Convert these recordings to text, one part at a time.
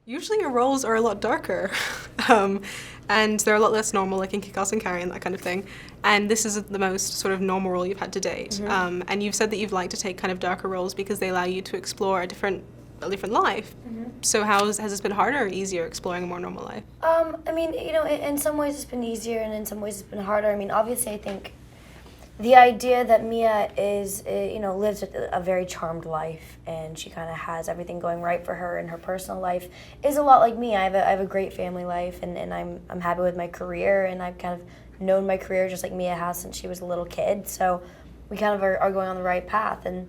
Usually your roles are a lot darker, and they're a lot less normal, like in Kick-Ass and Carrie and that kind of thing. And this is the most sort of normal role you've had to date. Mm-hmm. And you've said that you've liked to take kind of darker roles because they allow you to explore a different life. Mm-hmm. So has this been harder or easier exploring a more normal life? I mean, you know, in some ways it's been easier, and in some ways it's been harder. I mean, obviously, I think the idea that Mia is, you know, lives a very charmed life, and she kind of has everything going right for her in her personal life, is a lot like me. I have a great family life, and I'm happy with my career, and I've kind of known my career just like Mia has since she was a little kid. So we kind of are going on the right path, and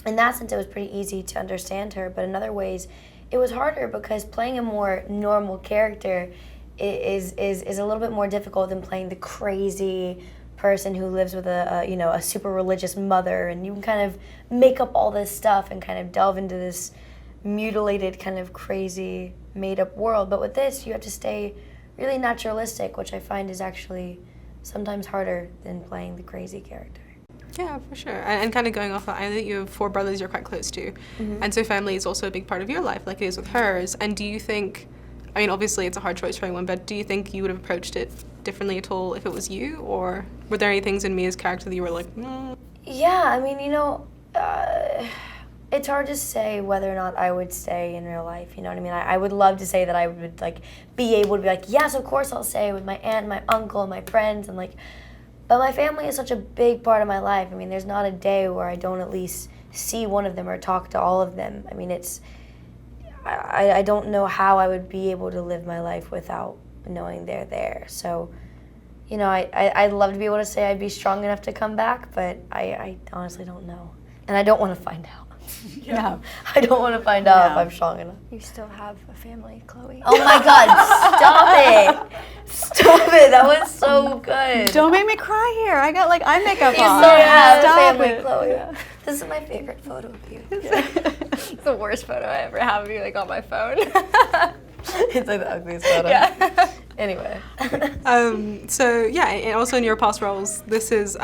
in that sense, it was pretty easy to understand her. But in other ways, it was harder because playing a more normal character is a little bit more difficult than playing the crazy person who lives with a super religious mother, and you can kind of make up all this stuff and kind of delve into this mutilated kind of crazy made up world. But with this, you have to stay really naturalistic, which I find is actually sometimes harder than playing the crazy character. Yeah, for sure. And kind of going off that, I know that you have 4 brothers you're quite close to, and so family is also a big part of your life, like it is with hers. And do you think, I mean, obviously it's a hard choice for anyone, but do you think you would have approached it differently at all if it was you, or were there any things in Mia's character that you were like, no? Yeah, I mean, you know, it's hard to say whether or not I would stay in real life, you know what I mean? I would love to say that I would, like, be able to be like, yes, of course I'll stay with my aunt, my uncle, and my friends, and, like, but my family is such a big part of my life. I mean, there's not a day where I don't at least see one of them or talk to all of them. I mean, I don't know how I would be able to live my life without knowing they're there. So, you know, I'd love to be able to say I'd be strong enough to come back, but I honestly don't know. And I don't want to find out. Yeah. No, I don't want to find out if I'm strong enough. You still have a family, Chloe. Oh my God, stop it. Stop it, that was so good. Don't make me cry here. I got like eye makeup You on. still have a Stop family, it. Chloe. Yeah. This is my favorite photo of you. It's the worst photo I ever have of you, like, on my phone. It's like the ugliest photo. Yeah. Anyway. So yeah, and also in your past roles, this is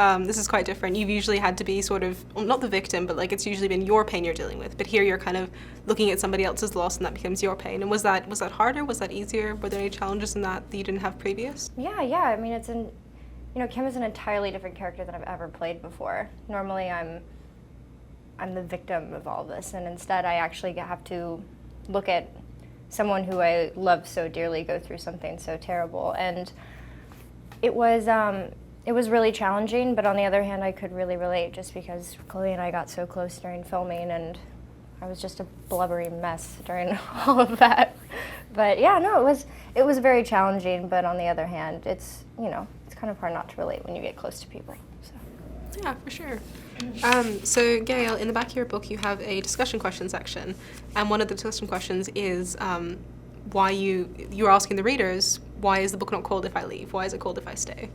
quite different. You've usually had to be sort of, well, not the victim, but like it's usually been your pain you're dealing with. But here you're kind of looking at somebody else's loss, and that becomes your pain. And was that harder? Was that easier? Were there any challenges in that you didn't have previous? Yeah. I mean, Kim is an entirely different character than I've ever played before. Normally, I'm the victim of all this, and instead I actually have to look at someone who I love so dearly go through something so terrible. And it was really challenging, but on the other hand, I could really relate just because Chloe and I got so close during filming, and I was just a blubbery mess during all of that. But yeah, no, it was very challenging, but on the other hand, it's kind of hard not to relate when you get close to people. So. Yeah, for sure. So Gayle, in the back of your book you have a discussion question section, and one of the discussion questions is why you're asking the readers, why is the book not called If I Leave? Why is it called If I Stay?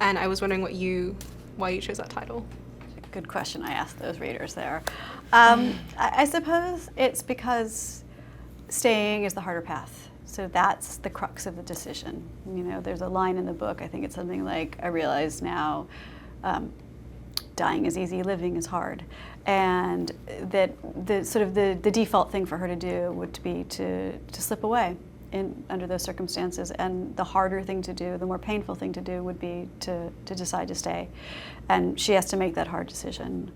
And I was wondering why you chose that title. Good question. I asked those readers there. I suppose it's because staying is the harder path. So that's the crux of the decision. You know, there's a line in the book, I think it's something like, I realize now, dying is easy, living is hard. And that the default thing for her to do would be to slip away under those circumstances. And the harder thing to do, the more painful thing to do would be to decide to stay. And she has to make that hard decision.